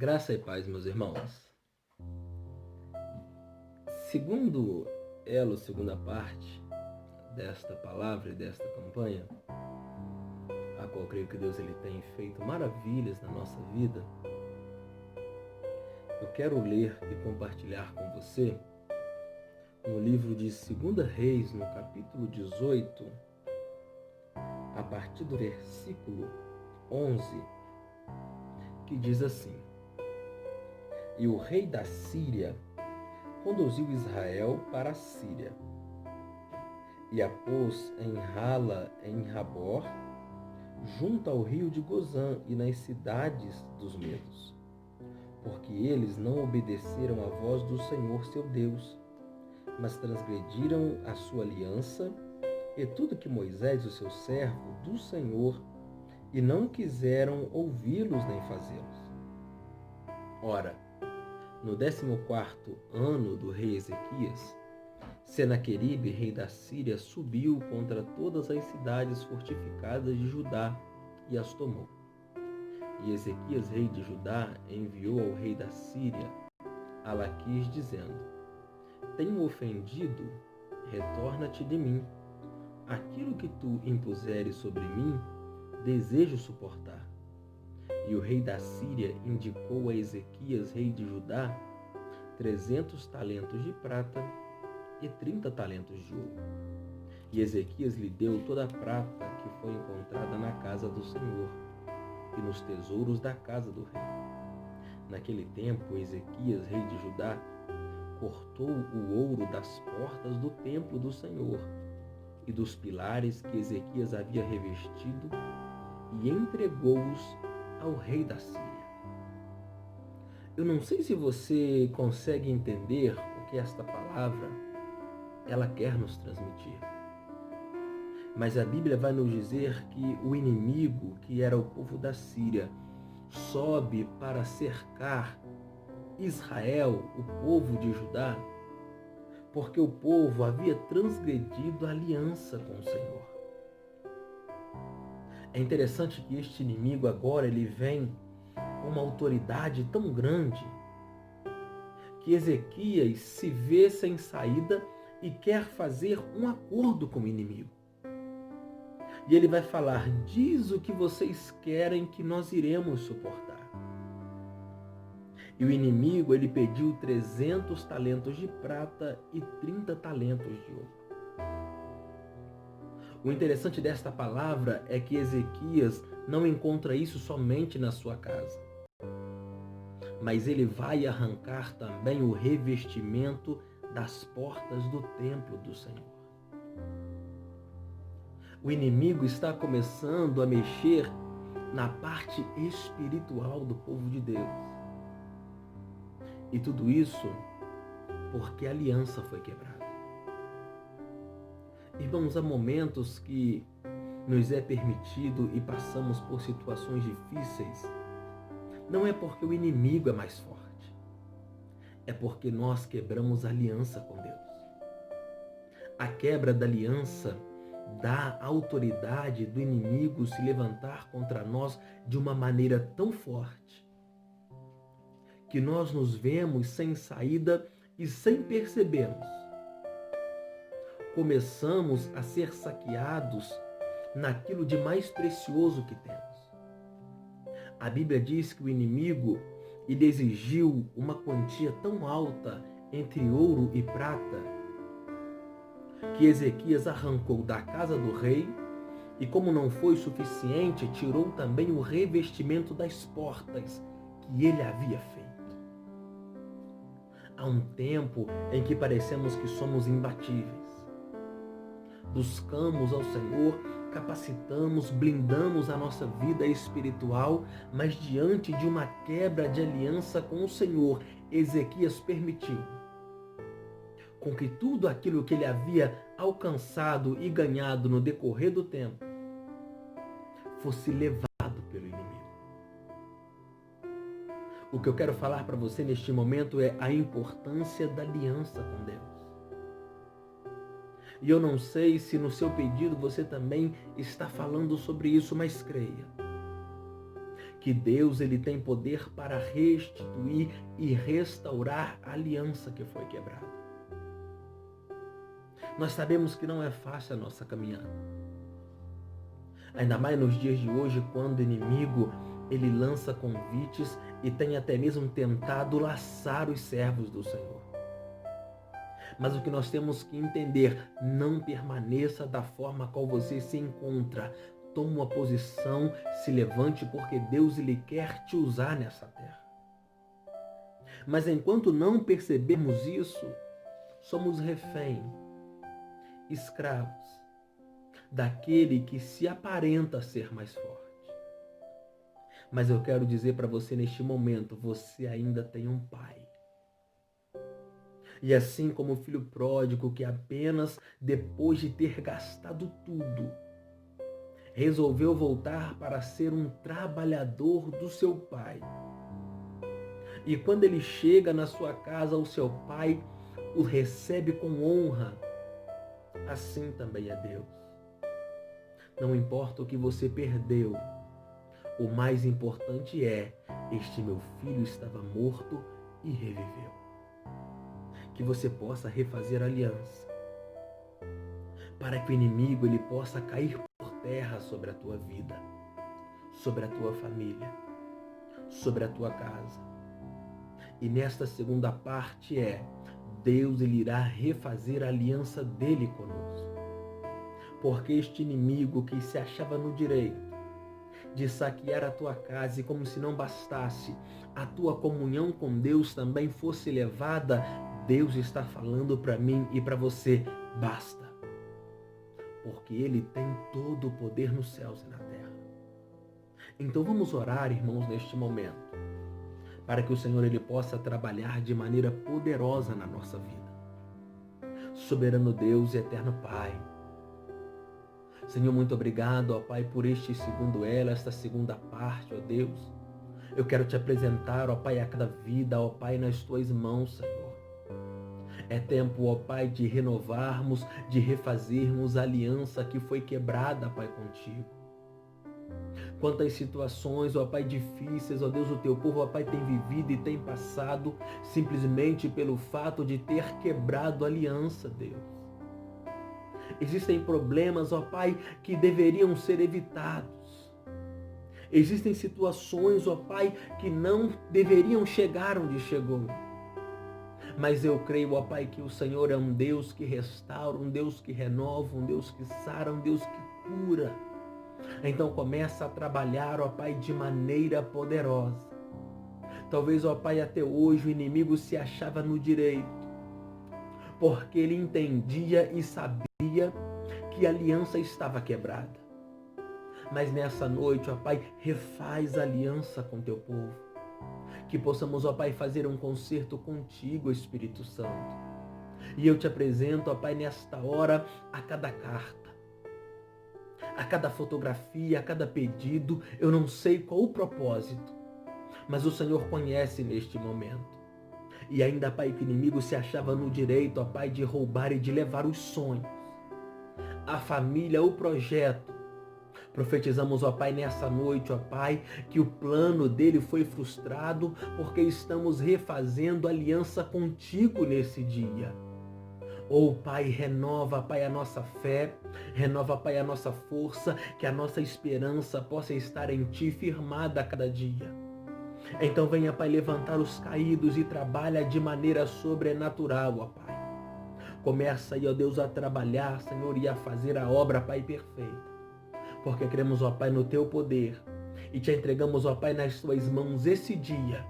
Graça e paz, meus irmãos. Segundo ela, segunda parte desta palavra e desta campanha, a qual creio que Deus ele tem feito maravilhas na nossa vida, eu quero ler e compartilhar com você no livro de 2 Reis, no capítulo 18, a partir do versículo 11, que diz assim: E o rei da Síria conduziu Israel para a Síria e a pôs em Hala, em Rabor, junto ao rio de Gozã e nas cidades dos medos, porque eles não obedeceram à voz do Senhor seu Deus, mas transgrediram a sua aliança e tudo que Moisés, o seu servo do Senhor, e não quiseram ouvi-los nem fazê-los. Ora, no 14º ano do rei Ezequias, Senaqueribe, rei da Síria, subiu contra todas as cidades fortificadas de Judá e as tomou. E Ezequias, rei de Judá, enviou ao rei da Síria, a Laquis, dizendo: Tenho ofendido, retorna-te de mim. Aquilo que tu impuseres sobre mim, desejo suportar. E o rei da Síria indicou a Ezequias, rei de Judá, 300 talentos de prata e 30 talentos de ouro. E Ezequias lhe deu toda a prata que foi encontrada na casa do Senhor e nos tesouros da casa do rei. Naquele tempo, Ezequias, rei de Judá, cortou o ouro das portas do templo do Senhor e dos pilares que Ezequias havia revestido e entregou-os ao rei da Síria. Eu não sei se você consegue entender o que esta palavra ela quer nos transmitir. Mas a Bíblia vai nos dizer que o inimigo, que era o povo da Síria, sobe para cercar Israel, o povo de Judá, porque o povo havia transgredido a aliança com o Senhor. É interessante que este inimigo agora ele vem com uma autoridade tão grande que Ezequias se vê sem saída e quer fazer um acordo com o inimigo. E ele vai falar: diz o que vocês querem que nós iremos suportar. E o inimigo ele pediu 300 talentos de prata e 30 talentos de ouro. O interessante desta palavra é que Ezequias não encontra isso somente na sua casa, mas ele vai arrancar também o revestimento das portas do templo do Senhor. O inimigo está começando a mexer na parte espiritual do povo de Deus. E tudo isso porque a aliança foi quebrada. Irmãos, há momentos que nos é permitido e passamos por situações difíceis. Não é porque o inimigo é mais forte. É porque nós quebramos a aliança com Deus. A quebra da aliança dá autoridade do inimigo se levantar contra nós de uma maneira tão forte que nós nos vemos sem saída e sem percebermos. Começamos a ser saqueados naquilo de mais precioso que temos. A Bíblia diz que o inimigo ele exigiu uma quantia tão alta entre ouro e prata que Ezequias arrancou da casa do rei e, como não foi suficiente, tirou também o revestimento das portas que ele havia feito. Há um tempo em que parecemos que somos imbatíveis. Buscamos ao Senhor, capacitamos, blindamos a nossa vida espiritual, mas diante de uma quebra de aliança com o Senhor, Ezequias permitiu com que tudo aquilo que ele havia alcançado e ganhado no decorrer do tempo fosse levado pelo inimigo. O que eu quero falar para você neste momento é a importância da aliança com Deus. E eu não sei se no seu pedido você também está falando sobre isso, mas creia que Deus ele tem poder para restituir e restaurar a aliança que foi quebrada. Nós sabemos que não é fácil a nossa caminhada. Ainda mais nos dias de hoje, quando o inimigo ele lança convites e tem até mesmo tentado laçar os servos do Senhor. Mas o que nós temos que entender, não permaneça da forma qual você se encontra. Tome uma posição, se levante, porque Deus ele quer te usar nessa terra. Mas enquanto não percebermos isso, somos refém, escravos daquele que se aparenta ser mais forte. Mas eu quero dizer para você neste momento, você ainda tem um pai. E assim como o filho pródigo que apenas depois de ter gastado tudo, resolveu voltar para ser um trabalhador do seu pai. E quando ele chega na sua casa, o seu pai o recebe com honra. Assim também é Deus. Não importa o que você perdeu, o mais importante é, este meu filho estava morto e reviveu. Que você possa refazer a aliança, para que o inimigo ele possa cair por terra sobre a tua vida, sobre a tua família, sobre a tua casa. E nesta segunda parte Deus ele irá refazer a aliança dele conosco. Porque este inimigo que se achava no direito de saquear a tua casa e como se não bastasse, a tua comunhão com Deus também fosse levada, Deus está falando para mim e para você, basta. Porque Ele tem todo o poder nos céus e na terra. Então vamos orar, irmãos, neste momento, para que o Senhor ele possa trabalhar de maneira poderosa na nossa vida. Soberano Deus e eterno Pai, Senhor, muito obrigado, ó Pai, por este segundo esta segunda parte, ó Deus. Eu quero te apresentar, ó Pai, a cada vida, ó Pai, nas tuas mãos, Senhor. É tempo, ó Pai, de renovarmos, de refazermos a aliança que foi quebrada, Pai, contigo. Quantas situações, ó Pai, difíceis, ó Deus, o teu povo, ó Pai, tem vivido e tem passado simplesmente pelo fato de ter quebrado a aliança, Deus. Existem problemas, ó Pai, que deveriam ser evitados. Existem situações, ó Pai, que não deveriam chegar onde chegou. Mas eu creio, ó Pai, que o Senhor é um Deus que restaura, um Deus que renova, um Deus que sara, um Deus que cura. Então começa a trabalhar, ó Pai, de maneira poderosa. Talvez, ó Pai, até hoje o inimigo se achava no direito, porque ele entendia e sabia que a aliança estava quebrada. Mas nessa noite, ó Pai, refaz a aliança com teu povo. Que possamos, ó Pai, fazer um concerto contigo, Espírito Santo. E eu te apresento, ó Pai, nesta hora, a cada carta, a cada fotografia, a cada pedido. Eu não sei qual o propósito, mas o Senhor conhece neste momento. E ainda, Pai, que o inimigo se achava no direito, ó Pai, de roubar e de levar os sonhos, a família, o projeto. Profetizamos, ó Pai, nessa noite, ó Pai, que o plano dele foi frustrado, porque estamos refazendo aliança contigo nesse dia. Oh Pai, renova, Pai, a nossa fé, renova, Pai, a nossa força, que a nossa esperança possa estar em Ti firmada a cada dia. Então venha, Pai, levantar os caídos e trabalha de maneira sobrenatural, ó Pai. Começa aí, ó Deus, a trabalhar, Senhor, e a fazer a obra, Pai, perfeita. Porque cremos, ó Pai, no Teu poder e te entregamos, ó Pai, nas Tuas mãos esse dia.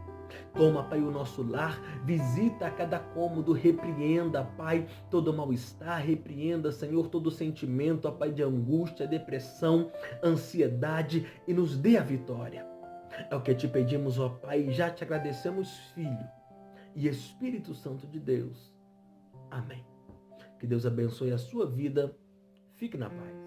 Toma, Pai, o nosso lar, visita a cada cômodo, repreenda, Pai, todo mal-estar, repreenda, Senhor, todo sentimento, ó Pai, de angústia, depressão, ansiedade e nos dê a vitória. É o que te pedimos, ó Pai, e já te agradecemos, Filho e Espírito Santo de Deus. Amém. Que Deus abençoe a sua vida. Fique na paz.